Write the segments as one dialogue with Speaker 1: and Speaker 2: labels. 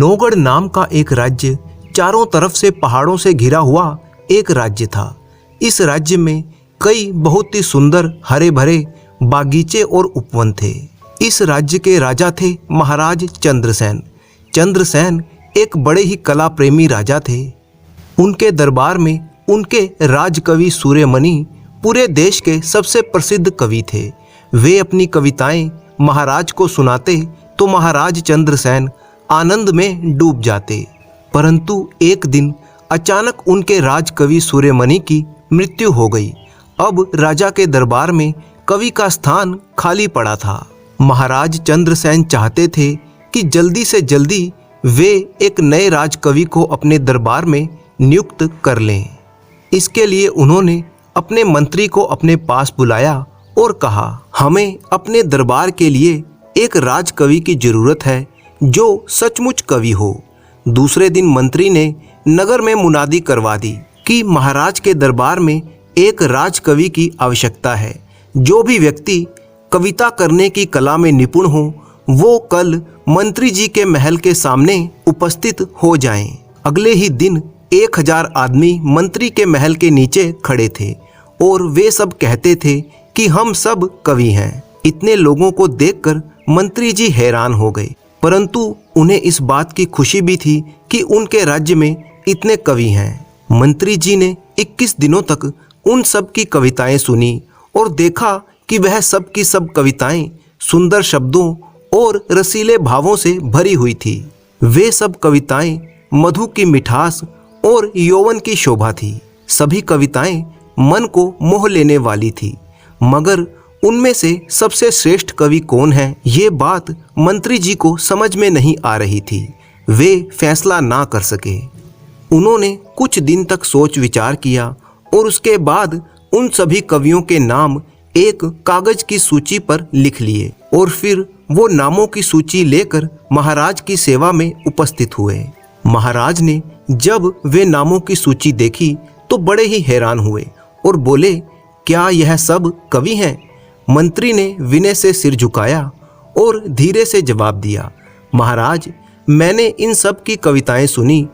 Speaker 1: नौगढ़ नाम का एक राज्य चारों तरफ से पहाड़ों से घिरा हुआ एक राज्य था। इस राज्य में कई बहुत ही सुंदर हरे भरे बागीचे और उपवन थे। इस राज्य के राजा थे महाराज चंद्रसेन। चंद्रसेन एक बड़े ही कला प्रेमी राजा थे। उनके दरबार में उनके राजकवि सूर्यमणि पूरे देश के सबसे प्रसिद्ध कवि थे। वे अपनी कविताएं महाराज को सुनाते तो महाराज चंद्रसेन आनंद में डूब जाते। परंतु एक दिन अचानक उनके राजकवि सूर्यमणि की मृत्यु हो गई। अब राजा के दरबार में कवि का स्थान खाली पड़ा था। महाराज चंद्रसेन चाहते थे कि जल्दी से जल्दी वे एक नए राजकवि को अपने दरबार में नियुक्त कर लें। इसके लिए उन्होंने अपने मंत्री को अपने पास बुलाया और कहा, हमें अपने दरबार के लिए एक राजकवि की जरूरत है जो सचमुच कवि हो। दूसरे दिन मंत्री ने नगर में मुनादी करवा दी कि महाराज के दरबार में एक राजकवि की आवश्यकता है। जो भी व्यक्ति कविता करने की कला में निपुण हो वो कल मंत्री जी के महल के सामने उपस्थित हो जाएं। अगले ही दिन 1000 आदमी मंत्री के महल के नीचे खड़े थे और वे सब कहते थे कि हम सब कवि हैं। इतने लोगों को देखकर मंत्री जी हैरान हो गए, परंतु उन्हें इस बात की खुशी भी थी कि उनके राज्य में इतने कवि हैं। मंत्री जी ने 21 दिनों तक उन सब की कविताएं सुनी और देखा कि वह सब की सब कविताएं सुंदर शब्दों और रसीले भावों से भरी हुई थी। वे सब कविताएं मधु की मिठास और यौवन की शोभा थी। सभी कविताएं मन को मोह लेने वाली थी, मगर उनमें से सबसे श्रेष्ठ कवि कौन है, ये बात मंत्री जी को समझ में नहीं आ रही थी। वे फैसला ना कर सके। उन्होंने कुछ दिन तक सोच विचार किया और उसके बाद उन सभी कवियों के नाम एक कागज की सूची पर लिख लिए और फिर वो नामों की सूची लेकर महाराज की सेवा में उपस्थित हुए। महाराज ने जब वे नामों की सूची देखी तो बड़े ही हैरान हुए और बोले, क्या यह सब कवि हैं? मंत्री ने विनय से सिर झुकाया और धीरे से जवाब दिया, महाराज, मैंने इन सब की कविताएं सुनी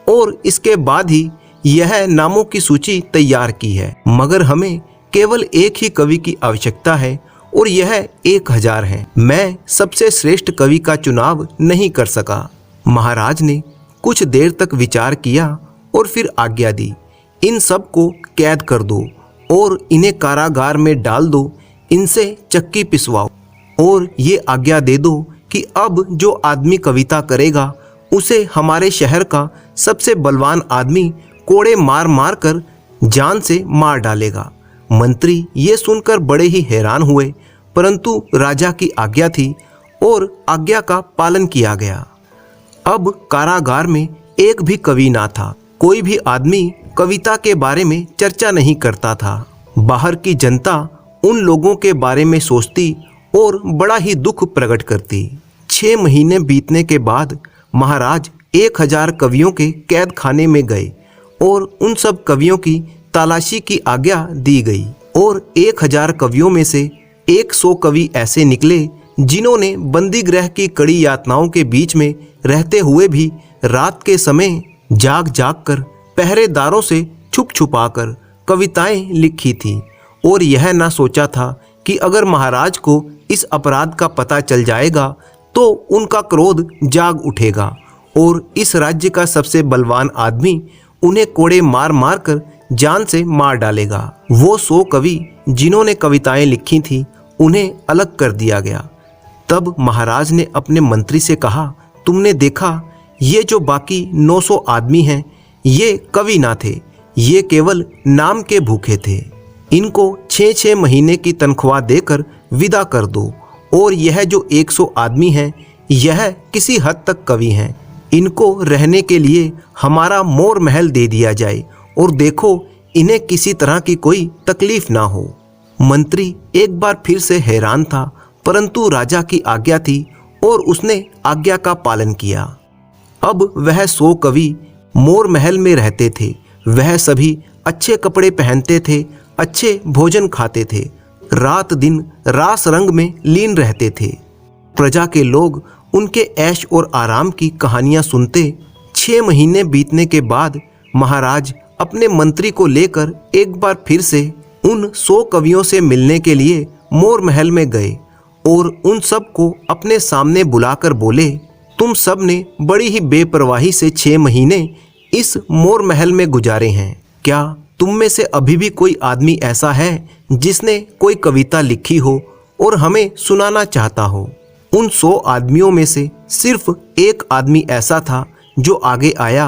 Speaker 1: और इसके बाद ही यह नामों की सूची तैयार की है, मगर हमें केवल एक ही कवि की आवश्यकता है और यह 1000 है। मैं सबसे श्रेष्ठ कवि का चुनाव नहीं कर सका। महाराज ने कुछ देर तक विचार किया और फिर आज्ञा दी, इन सब को कैद कर दो और इन्हें कारागार में डाल दो, इनसे चक्की पिसवाओ और ये आज्ञा दे दो कि अब जो आदमी कविता करेगा उसे हमारे शहर का सबसे बलवान आदमी कोड़े मार मार कर जान से मार डालेगा। मंत्री ये सुनकर बड़े ही हैरान हुए, परंतु राजा की आज्ञा थी और आज्ञा का पालन किया गया। अब कारागार में एक भी कवि ना था। कोई भी आदमी कविता के बारे में चर्चा नहीं करता था। बाहर की जनता उन लोगों के बारे में सोचती और बड़ा ही दुख प्रकट करती। 6 महीने बीतने के बाद महाराज 1000 कवियों के कैद खाने में गए और उन सब कवियों की तलाशी की आज्ञा दी गई और 1000 कवियों में से 100 कवि ऐसे निकले जिन्होंने बंदी गृह की कड़ी यातनाओं के बीच में रहते हुए भी रात के समय जाग जाग कर पहरेदारों से छुप छुपा कर कविताएं लिखी थी और यह ना सोचा था कि अगर महाराज को इस अपराध का पता चल जाएगा तो उनका क्रोध जाग उठेगा और इस राज्य का सबसे बलवान आदमी उन्हें कोड़े मार मार कर जान से मार डालेगा। वो 100 कवि जिन्होंने कविताएं लिखी थी उन्हें अलग कर दिया गया। तब महाराज ने अपने मंत्री से कहा, तुमने देखा ये जो बाकी 900 आदमी हैं ये कवि ना थे, ये केवल नाम के भूखे थे। इनको 6-6 महीने की तनख्वाह देकर विदा कर दो और यह जो 100 आदमी हैं यह किसी हद तक कवि हैं। इनको रहने के लिए हमारा मोर महल दे दिया जाए और देखो इन्हें किसी तरह की कोई तकलीफ ना हो। मंत्री एक बार फिर से हैरान था, परंतु राजा की आज्ञा थी और उसने आज्ञा का पालन किया। अब वह 100 कवि मोर महल में रहते थे। वह सभी अच्छे कपड़े पहनते थे, अच्छे भोजन खाते थे, रात दिन रास रंग में लीन रहते थे। प्रजा के लोग उनके ऐश और आराम की कहानियां सुनते 6 महीने बीतने के बाद महाराज अपने मंत्री को लेकर एक बार फिर से उन 100 कवियों से मिलने के लिए मोर महल में गए और उन सब को अपने सामने बुलाकर बोले, तुम सब ने बड़ी ही बेपरवाही से 6 महीने इस मोर महल में गुजारे हैं। क्या तुम में से अभी भी कोई आदमी ऐसा है जिसने कोई कविता लिखी हो और हमें सुनाना चाहता हो? उन 100 आदमियों में से सिर्फ एक आदमी ऐसा था जो आगे आया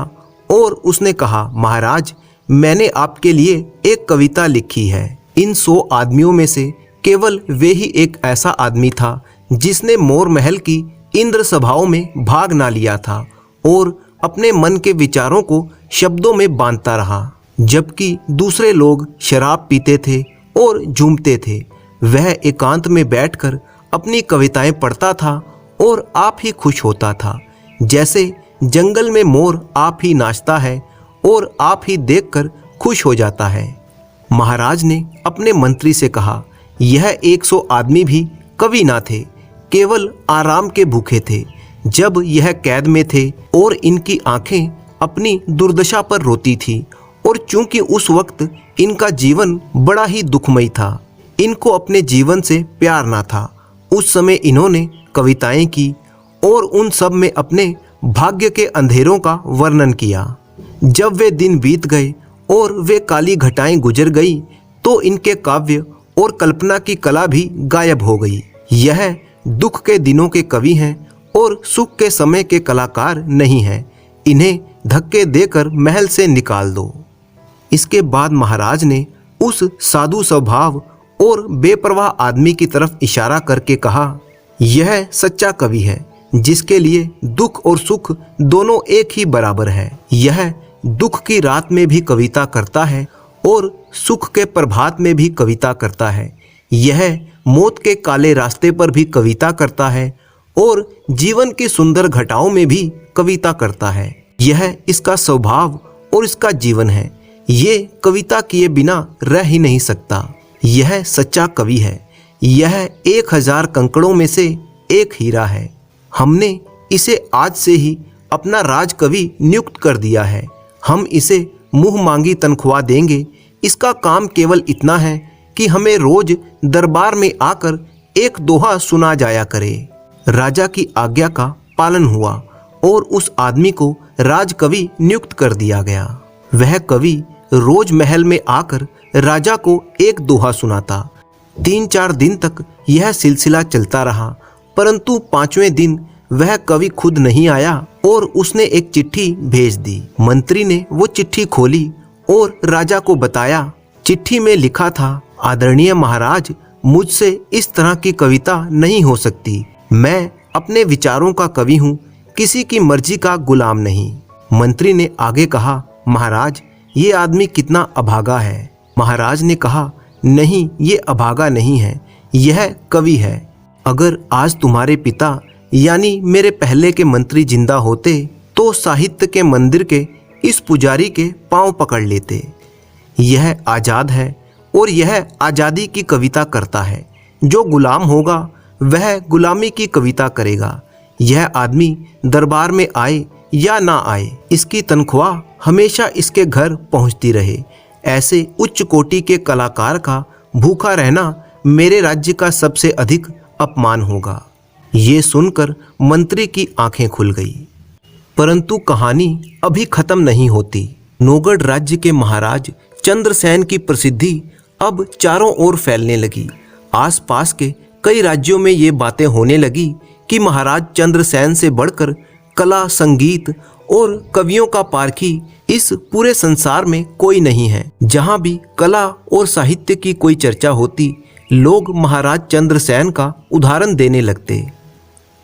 Speaker 1: और उसने कहा, महाराज मैंने आपके लिए एक कविता लिखी है। इन 100 आदमियों में से केवल वे ही एक ऐसा आदमी था जिसने मोर महल की इंद्र सभाओं में भाग ना लिया था और अपने मन के विचारों को शब्दों में बांधता रहा। जबकि दूसरे लोग शराब पीते थे और झूमते थे, वह एकांत में बैठकर अपनी कविताएं पढ़ता था और आप ही खुश होता था, जैसे जंगल में मोर आप ही नाचता है और आप ही देखकर खुश हो जाता है। महाराज ने अपने मंत्री से कहा, यह 100 आदमी भी कवि ना थे, केवल आराम के भूखे थे। जब यह कैद में थे और इनकी आंखें अपनी दुर्दशा पर रोती थी और चूंकि उस वक्त इनका जीवन बड़ा ही दुखमयी था, इनको अपने जीवन से प्यार ना था, उस समय इन्होंने कविताएं की और उन सब में अपने भाग्य के अंधेरों का वर्णन किया। जब वे दिन बीत गए और वे काली घटाएं गुजर गई तो इनके काव्य और कल्पना की कला भी गायब हो गई। यह दुख के दिनों के कवि हैं और सुख के समय के कलाकार नहीं हैं। इन्हें धक्के देकर महल से निकाल दो। इसके बाद महाराज ने उस साधु स्वभाव और बेपरवाह आदमी की तरफ इशारा करके कहा, यह सच्चा कवि है जिसके लिए दुख और सुख दोनों एक ही बराबर है। यह दुख की रात में भी कविता करता है और सुख के प्रभात में भी कविता करता है। यह मौत के काले रास्ते पर भी कविता करता है और जीवन की सुंदर घटाओं में भी कविता करता है। यह इसका स्वभाव और इसका जीवन है। ये कविता किए बिना रह ही नहीं सकता। यह सच्चा कवि है। यह 1000 कंकड़ों में से एक हीरा है। हमने इसे आज से ही अपना राजकवि नियुक्त कर दिया है। हम इसे मुंह मांगी तनख्वाह देंगे। इसका काम केवल इतना है कि हमें रोज दरबार में आकर एक दोहा सुना जाया करे। राजा की आज्ञा का पालन हुआ और उस आदमी को राजकवि नियुक्त कर दिया गया। वह कवि रोज महल में आकर राजा को एक दोहा सुनाता। 3-4 दिन तक यह सिलसिला चलता रहा, परंतु 5वें दिन वह कवि खुद नहीं आया और उसने एक चिट्ठी भेज दी। मंत्री ने वो चिट्ठी खोली और राजा को बताया। चिट्ठी में लिखा था, आदरणीय महाराज, मुझसे इस तरह की कविता नहीं हो सकती। मैं अपने विचारों का कवि हूँ, किसी की मर्जी का गुलाम नहीं। मंत्री ने आगे कहा, महाराज ये आदमी कितना अभागा है। महाराज ने कहा, नहीं, ये अभागा नहीं है, यह कवि है। अगर आज तुम्हारे पिता यानी मेरे पहले के मंत्री जिंदा होते तो साहित्य के मंदिर के इस पुजारी के पांव पकड़ लेते। यह आज़ाद है और यह आज़ादी की कविता करता है। जो गुलाम होगा वह गुलामी की कविता करेगा। यह आदमी दरबार में आए या ना आए, इसकी तनख्वाह हमेशा इसके घर पहुंचती रहे। ऐसे उच्च कोटि के कलाकार का भूखा रहना मेरे राज्य का सबसे अधिक अपमान होगा। ये सुनकर मंत्री की आंखें खुल गई। परंतु कहानी अभी खत्म नहीं होती। नौगढ़ राज्य के महाराज चंद्रसेन की प्रसिद्धि अब चारों ओर फैलने लगी। आसपास के कई राज्यों में ये बातें होने लगी कि महाराज चंद्रसेन से बढ़कर कला, संगीत और कवियों का पारखी इस पूरे संसार में कोई नहीं है। जहाँ भी कला और साहित्य की कोई चर्चा होती, लोग महाराज चंद्रसेन का उदाहरण देने लगते।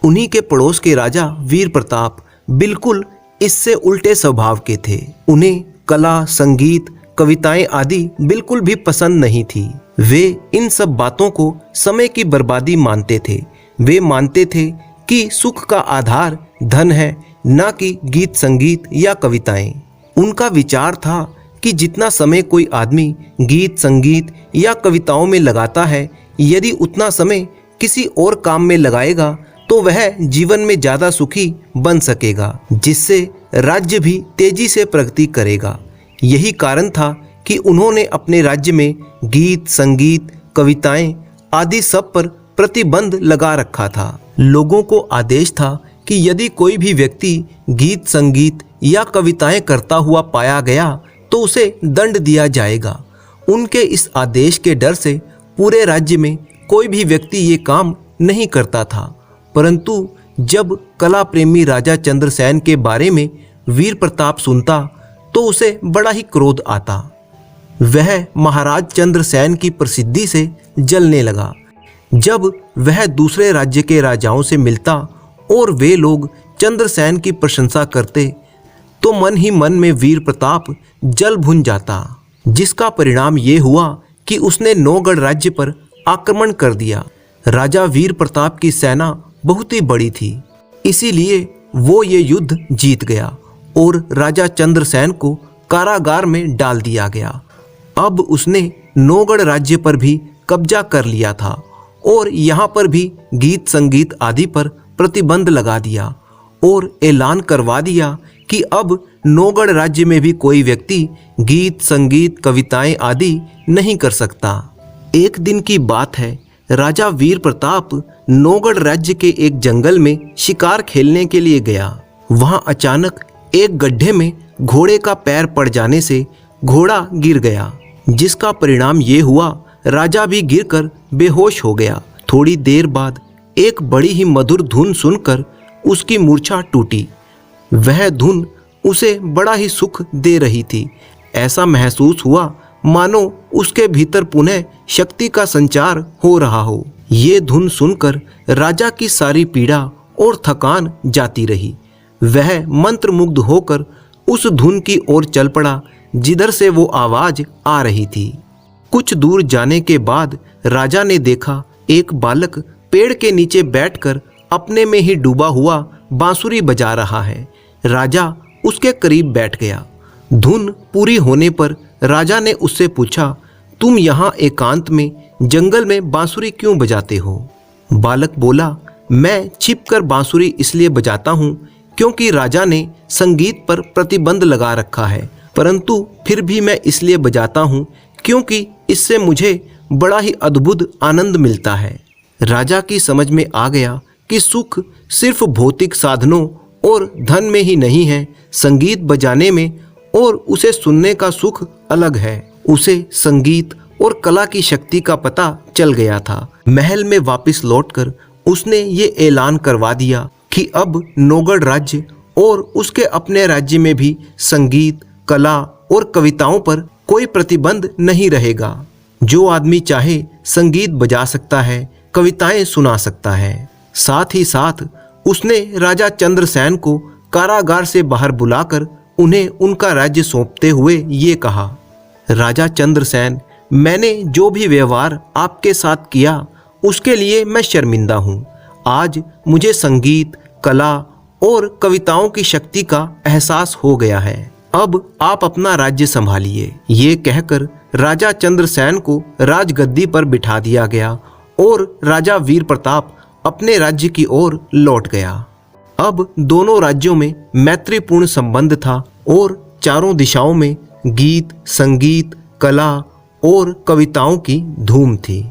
Speaker 1: उन्हीं के पड़ोस के राजा वीर प्रताप बिल्कुल इससे उल्टे स्वभाव के थे। उन्हें कला, संगीत, कविताएं आदि बिल्कुल भी पसंद नहीं थी। वे इन सब बातों को समय की बर्बादी मानते थे। वे मानते थे कि सुख का आधार धन है, ना कि गीत, संगीत या कविताएं। उनका विचार था कि जितना समय कोई आदमी गीत, संगीत या कविताओं में लगाता है, यदि उतना समय किसी और काम में लगाएगा तो वह जीवन में ज़्यादा सुखी बन सकेगा, जिससे राज्य भी तेजी से प्रगति करेगा। यही कारण था कि उन्होंने अपने राज्य में गीत, संगीत, कविताएं आदि सब पर प्रतिबंध लगा रखा था। लोगों को आदेश था कि यदि कोई भी व्यक्ति गीत, संगीत या कविताएं करता हुआ पाया गया तो उसे दंड दिया जाएगा। उनके इस आदेश के डर से पूरे राज्य में कोई भी व्यक्ति ये काम नहीं करता था। परंतु जब कला प्रेमी राजा चंद्रसेन के बारे में वीर प्रताप सुनता तो उसे बड़ा ही क्रोध आता। वह महाराज चंद्रसेन की प्रसिद्धि से जलने लगा। जब वह दूसरे राज्य के राजाओं से मिलता और वे लोग चंद्रसेन की प्रशंसा करते तो मन ही मन में वीर प्रताप जल भुन जाता, जिसका परिणाम ये हुआ कि उसने नौगढ़ राज्य पर आक्रमण कर दिया। राजा वीर प्रताप की सेना बहुत ही बड़ी थी, इसीलिए वो ये युद्ध जीत गया और राजा चंद्रसेन को कारागार में डाल दिया गया। अब उसने नौगढ़ राज्य पर भी कब्जा कर लिया था और यहाँ पर भी गीत, संगीत आदि पर प्रतिबंध लगा दिया और ऐलान करवा दिया कि अब नौगढ़ राज्य में भी कोई व्यक्ति गीत, संगीत, कविताएं आदि नहीं कर सकता। एक दिन की बात है, राजा वीर प्रताप नौगढ़ राज्य के एक जंगल में शिकार खेलने के लिए गया। वहां अचानक एक गड्ढे में घोड़े का पैर पड़ जाने से घोड़ा गिर गया, जिसका परिणाम ये हुआ राजा भी गिरकर बेहोश हो गया। थोड़ी देर बाद एक बड़ी ही मधुर धुन सुनकर उसकी मूर्छा टूटी। वह धुन उसे बड़ा ही सुख दे रही थी। ऐसा महसूस हुआ मानो उसके भीतर पुनः शक्ति का संचार हो रहा हो। ये धुन सुनकर राजा की सारी पीड़ा और थकान जाती रही। वह मंत्रमुग्ध होकर उस धुन की ओर चल पड़ा जिधर से वो आवाज आ रही थी। कुछ दूर जाने के बाद राजा ने देखा एक बालक पेड़ के नीचे बैठकर अपने में ही डूबा हुआ बांसुरी बजा रहा है। राजा उसके करीब बैठ गया। धुन पूरी होने पर राजा ने उससे पूछा, तुम यहाँ एकांत में जंगल में बांसुरी क्यों बजाते हो? बालक बोला, मैं छिपकर बांसुरी इसलिए बजाता हूँ क्योंकि राजा ने संगीत पर प्रतिबंध लगा रखा है, परंतु फिर भी मैं इसलिए बजाता हूँ क्योंकि इससे मुझे बड़ा ही अद्भुत आनंद मिलता है। राजा की समझ में आ गया कि सुख सिर्फ भौतिक साधनों और धन में ही नहीं है, संगीत बजाने में और उसे सुनने का सुख अलग है। उसे संगीत और कला की शक्ति का पता चल गया था। महल में वापस लौटकर उसने ये ऐलान करवा दिया कि अब नौगढ़ राज्य और उसके अपने राज्य में भी संगीत, कला और कविताओं पर कोई प्रतिबंध नहीं रहेगा। जो आदमी चाहे संगीत बजा सकता है, कविताएं सुना सकता है। साथ ही साथ उसने राजा चंद्रसेन को कारागार से बाहर बुलाकर उन्हें उनका राज्य सौंपते हुए ये कहा, राजा चंद्रसेन, मैंने जो भी व्यवहार आपके साथ किया उसके लिए मैं शर्मिंदा हूँ। आज मुझे संगीत, कला और कविताओं की शक्ति का एहसास हो गया है। अब आप अपना राज्य संभालिए। ये कहकर राजा चंद्रसेन को राजगद्दी पर बिठा दिया गया और राजा वीर प्रताप अपने राज्य की ओर लौट गया। अब दोनों राज्यों में मैत्रीपूर्ण संबंध था और चारों दिशाओं में गीत, संगीत, कला और कविताओं की धूम थी।